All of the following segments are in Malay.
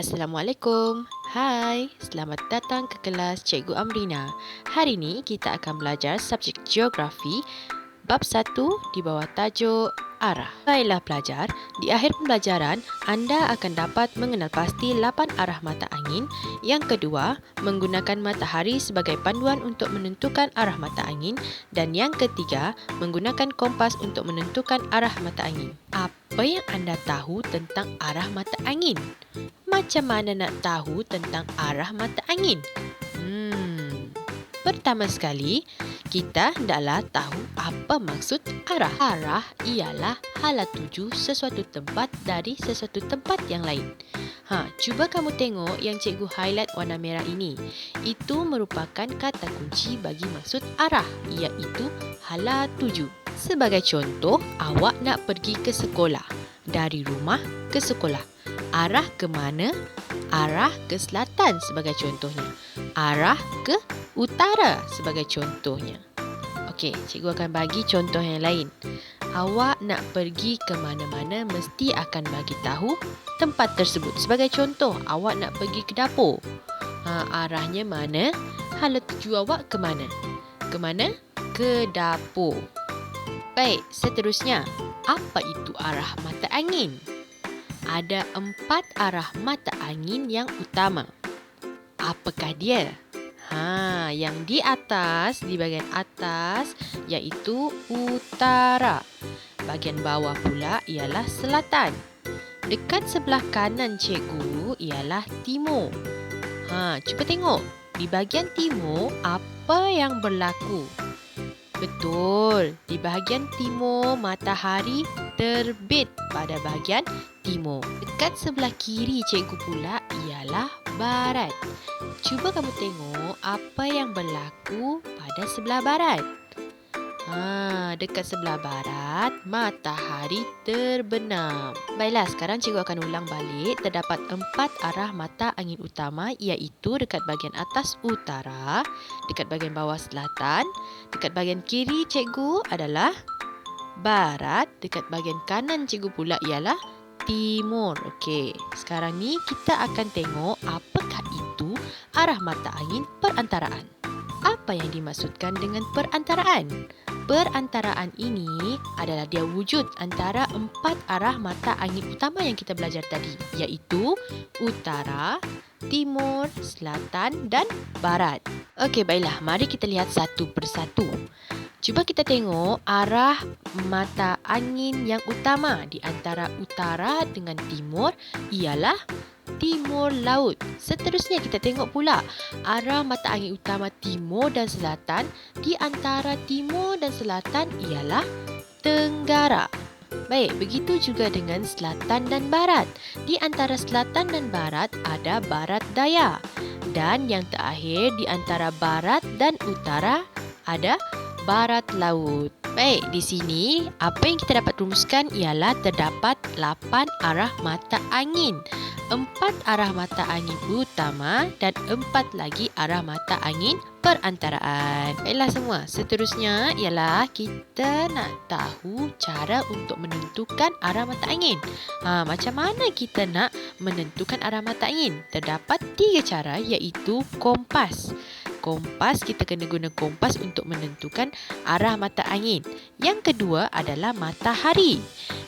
Assalamualaikum. Hai, selamat datang ke kelas Cikgu Amrina. Hari ini kita akan belajar subjek geografi bab 1 di bawah tajuk arah. Baiklah pelajar, di akhir pembelajaran anda akan dapat mengenal pasti 8 arah mata angin. Yang kedua, menggunakan matahari sebagai panduan untuk menentukan arah mata angin, dan yang ketiga, menggunakan kompas untuk menentukan arah mata angin. Apa yang anda tahu tentang arah mata angin? Macam mana nak tahu tentang arah mata angin? Pertama sekali, kita hendaklah tahu apa maksud arah. Arah ialah hala tuju sesuatu tempat dari sesuatu tempat yang lain. Cuba kamu tengok yang cikgu highlight warna merah ini. Itu merupakan kata kunci bagi maksud arah, iaitu hala tuju. Sebagai contoh, awak nak pergi ke sekolah. Dari rumah ke sekolah. Arah ke mana? Arah ke selatan sebagai contohnya. Arah ke utara sebagai contohnya. Okey, cikgu akan bagi contoh yang lain. Awak nak pergi ke mana-mana mesti akan bagi tahu tempat tersebut. Sebagai contoh, awak nak pergi ke dapur. Arahnya mana? Hala tuju awak ke mana? Ke mana? Ke dapur. Baik, seterusnya. Apa itu arah mata angin? Ada 4 arah mata angin yang utama. Apakah dia? Yang di atas, di bahagian atas, iaitu utara. Bahagian bawah pula ialah selatan. Dekat sebelah kanan cikgu ialah timur. Cuba tengok. Di bahagian timur, apa yang berlaku? Betul, di bahagian timur matahari terbit pada bahagian timur. Dekat sebelah kiri cikgu pula ialah barat. Cuba kamu tengok apa yang berlaku pada sebelah barat. Dekat sebelah barat matahari terbenam. Baiklah, sekarang cikgu akan ulang balik. Terdapat 4 arah mata angin utama, iaitu dekat bahagian atas utara, dekat bahagian bawah selatan, dekat bahagian kiri cikgu adalah barat, dekat bahagian kanan cikgu pula ialah timur. Okey, sekarang ni kita akan tengok apakah itu arah mata angin perantaraan. Apa yang dimaksudkan dengan perantaraan? Perantaraan ini adalah dia wujud antara 4 arah mata angin utama yang kita belajar tadi, iaitu utara, timur, selatan dan barat. Okey, baiklah. Mari kita lihat satu persatu. Cuba kita tengok arah mata angin yang utama di antara utara dengan timur ialah timur laut. Seterusnya kita tengok pula arah mata angin utama timur dan selatan di antara timur dan selatan ialah tenggara. Baik, begitu juga dengan selatan dan barat. Di antara selatan dan barat ada barat daya. Dan yang terakhir di antara barat dan utara ada barat laut. Baik, di sini apa yang kita dapat rumuskan ialah terdapat 8 arah mata angin. 4 arah mata angin utama dan 4 lagi arah mata angin perantaraan. Baiklah semua, seterusnya ialah kita nak tahu cara untuk menentukan arah mata angin. Macam mana kita nak menentukan arah mata angin? Terdapat 3 cara, iaitu kompas. Kompas, kita kena guna kompas untuk menentukan arah mata angin. Yang kedua adalah matahari.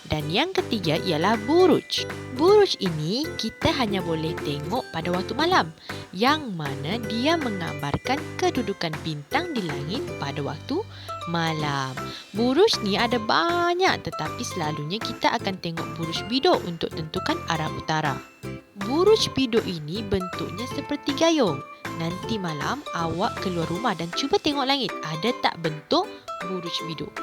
Dan yang ketiga ialah buruj. Buruj ini kita hanya boleh tengok pada waktu malam, yang mana dia menggambarkan kedudukan bintang di langit pada waktu malam. Buruj ni ada banyak, tetapi selalunya kita akan tengok buruj biduk untuk tentukan arah utara. Buruj biduk ini bentuknya seperti gayung. Nanti malam awak keluar rumah dan cuba tengok langit. Ada tak bentuk buruj biduk?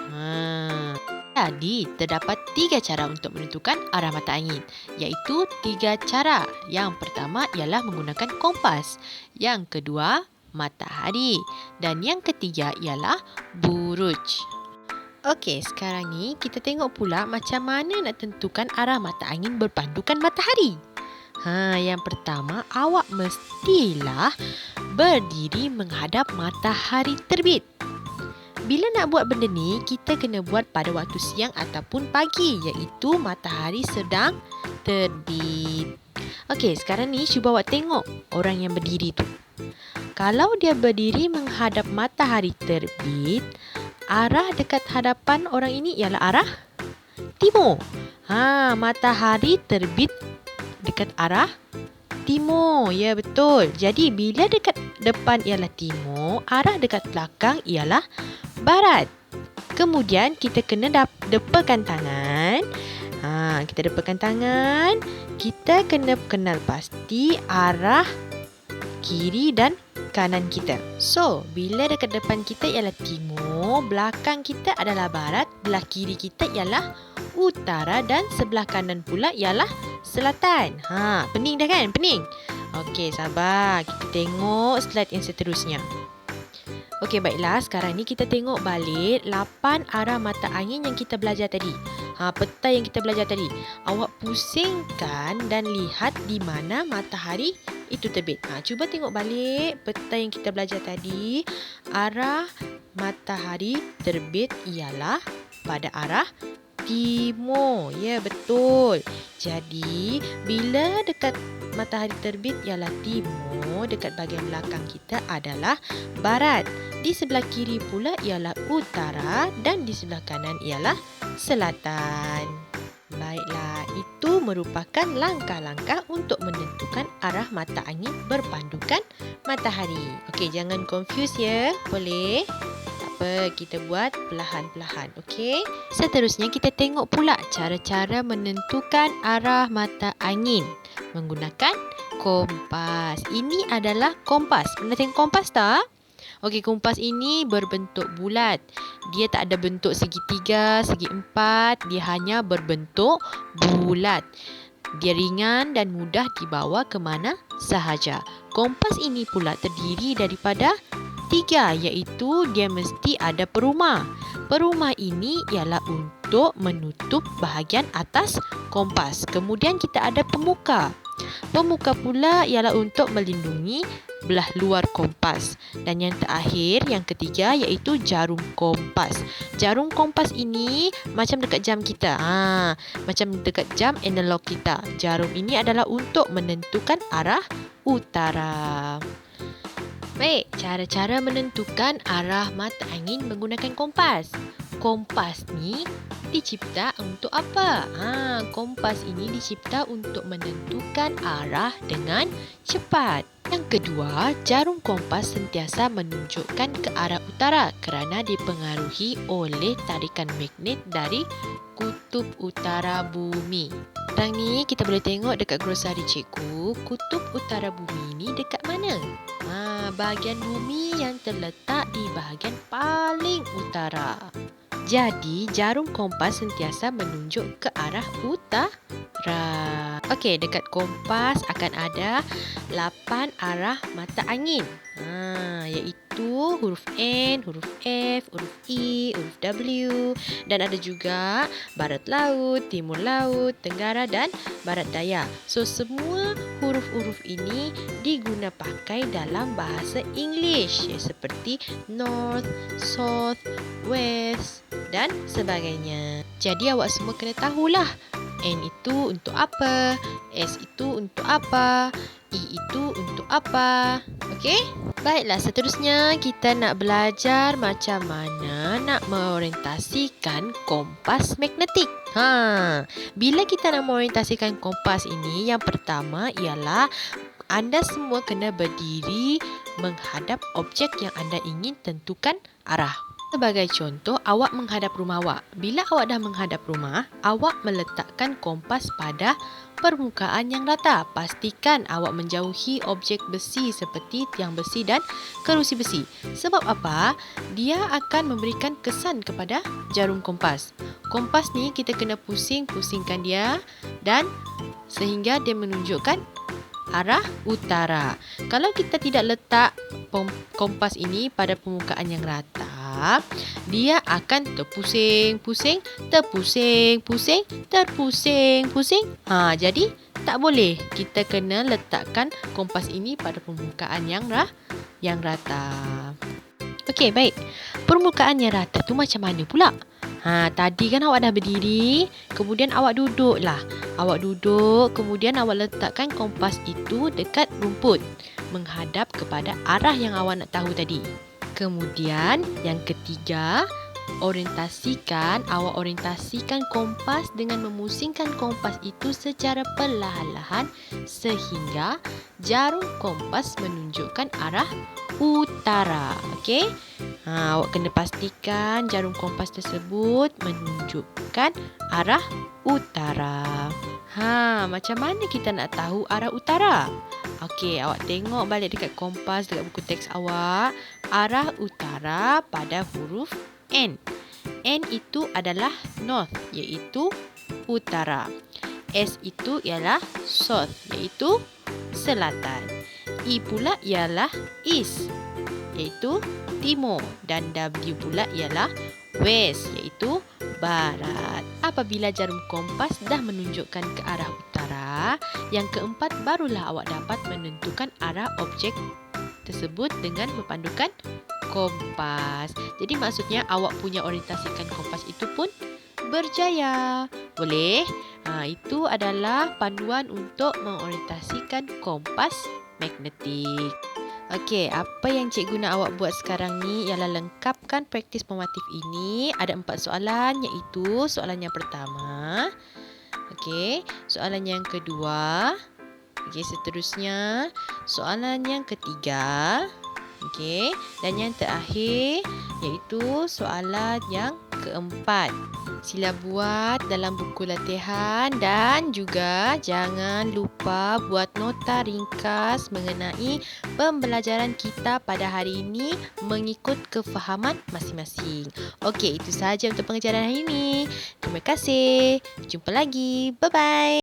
Jadi, terdapat 3 cara untuk menentukan arah mata angin, iaitu 3 cara. Yang pertama ialah menggunakan kompas. Yang kedua, matahari. Dan yang ketiga ialah buruj. Okey, sekarang ni kita tengok pula macam mana nak tentukan arah mata angin berpandukan matahari. Yang pertama, awak mestilah berdiri menghadap matahari terbit. Bila nak buat benda ni, kita kena buat pada waktu siang ataupun pagi, iaitu matahari sedang terbit. Okey, sekarang ni cuba awak tengok orang yang berdiri tu. Kalau dia berdiri menghadap matahari terbit, arah dekat hadapan orang ini ialah arah timur. Matahari terbit dekat arah timur. Ya, betul. Jadi, bila dekat depan ialah timur, arah dekat belakang ialah barat. Kemudian, kita kena depakan tangan. Kita depakan tangan. Kita kena kenal pasti arah kiri dan kanan kita. So, bila dekat depan kita ialah timur, belakang kita adalah barat, belah kiri kita ialah utara dan sebelah kanan pula ialah selatan. Pening dah kan? Pening? Okey, sabar. Kita tengok slide yang seterusnya. Okey, baiklah. Sekarang ni kita tengok balik 8 arah mata angin yang kita belajar tadi. Peta yang kita belajar tadi. Awak pusingkan dan lihat di mana matahari itu terbit. Cuba tengok balik peta yang kita belajar tadi. Arah matahari terbit ialah pada arah timur. Ya, betul. Jadi, bila dekat matahari terbit ialah timur, dekat bahagian belakang kita adalah barat. Di sebelah kiri pula ialah utara dan di sebelah kanan ialah selatan. Baiklah, itu merupakan langkah-langkah untuk menentukan arah mata angin berpandukan matahari. Okey, jangan confuse ya. Boleh? Kita buat perlahan-perlahan. Okey. Seterusnya kita tengok pula cara-cara menentukan arah mata angin menggunakan kompas. Ini adalah kompas. Pernah tengok kompas tak? Okey, kompas ini berbentuk bulat. Dia tak ada bentuk segitiga, segi empat. Dia hanya berbentuk bulat. Dia ringan dan mudah dibawa ke mana sahaja. Kompas ini pula terdiri daripada 3, iaitu dia mesti ada perumah. Perumah ini ialah untuk menutup bahagian atas kompas. Kemudian kita ada pemuka. Pemuka pula ialah untuk melindungi belah luar kompas. Dan yang terakhir, yang ketiga, iaitu jarum kompas. Jarum kompas ini macam dekat jam kita. Macam dekat jam analog kita. Jarum ini adalah untuk menentukan arah utara. Baik, cara-cara menentukan arah mata angin menggunakan kompas. Kompas ni dicipta untuk apa? Kompas ini dicipta untuk menentukan arah dengan cepat. Yang kedua, jarum kompas sentiasa menunjukkan ke arah utara kerana dipengaruhi oleh tarikan magnet dari kutub utara bumi. Sekarang ni kita boleh tengok dekat glosari cikgu, kutub utara bumi ni dekat mana? Bahagian bumi yang terletak di bahagian paling utara. Jadi, jarum kompas sentiasa menunjuk ke arah utara. Okey, dekat kompas akan ada 8 arah mata angin. Iaitu huruf N, huruf F, huruf E, huruf W. Dan ada juga barat laut, timur laut, tenggara dan barat daya. So, semua huruf-huruf ini diguna pakai dalam bahasa English. Seperti North, South, West dan sebagainya. Jadi, awak semua kena tahulah. N itu untuk apa? S itu untuk apa? E itu untuk apa? Okey? Baiklah, seterusnya kita nak belajar macam mana nak mengorientasikan kompas magnetik. Bila kita nak mengorientasikan kompas ini, yang pertama ialah anda semua kena berdiri menghadap objek yang anda ingin tentukan arah. Sebagai contoh, awak menghadap rumah awak. Bila awak dah menghadap rumah, awak meletakkan kompas pada permukaan yang rata. Pastikan awak menjauhi objek besi seperti tiang besi dan kerusi besi. Sebab apa? Dia akan memberikan kesan kepada jarum kompas. Kompas ni kita kena pusingkan dia dan sehingga dia menunjukkan arah utara. Kalau kita tidak letak kompas ini pada permukaan yang rata, dia akan terpusing. Jadi tak boleh. Kita kena letakkan kompas ini pada permukaan yang rata. Okey, baik. Permukaan yang rata tu macam mana pula? Tadi kan awak dah berdiri, kemudian awak duduklah. Awak duduk, kemudian awak letakkan kompas itu dekat rumput, menghadap kepada arah yang awak nak tahu tadi. Kemudian yang ketiga, awak orientasikan kompas dengan memusingkan kompas itu secara perlahan-lahan sehingga jarum kompas menunjukkan arah utara. Okey? Awak kena pastikan jarum kompas tersebut menunjukkan arah utara. Macam mana kita nak tahu arah utara? Okey, awak tengok balik dekat kompas dekat buku teks awak. Arah utara pada huruf N. N itu adalah north, iaitu utara. S itu ialah south, iaitu selatan. E pula ialah east, iaitu timur. Dan W pula ialah west, iaitu barat. Apabila jarum kompas dah menunjukkan ke arah utara, yang keempat barulah awak dapat menentukan arah objek tersebut dengan mepandukan kompas. Jadi maksudnya awak punya orientasikan kompas itu pun berjaya. Boleh? Itu adalah panduan untuk mengorientasikan kompas magnetik. Okey, apa yang cikgu nak awak buat sekarang ni ialah lengkapkan praktis formatif ini. Ada 4 soalan, iaitu soalan yang pertama. Okey, soalan yang kedua. Okey, seterusnya soalan yang ketiga. Okey, dan yang terakhir iaitu soalan yang keempat. Sila buat dalam buku latihan dan juga jangan lupa buat nota ringkas mengenai pembelajaran kita pada hari ini mengikut kefahaman masing-masing. Okey, itu sahaja untuk pengajaran hari ini. Terima kasih. Jumpa lagi. Bye-bye.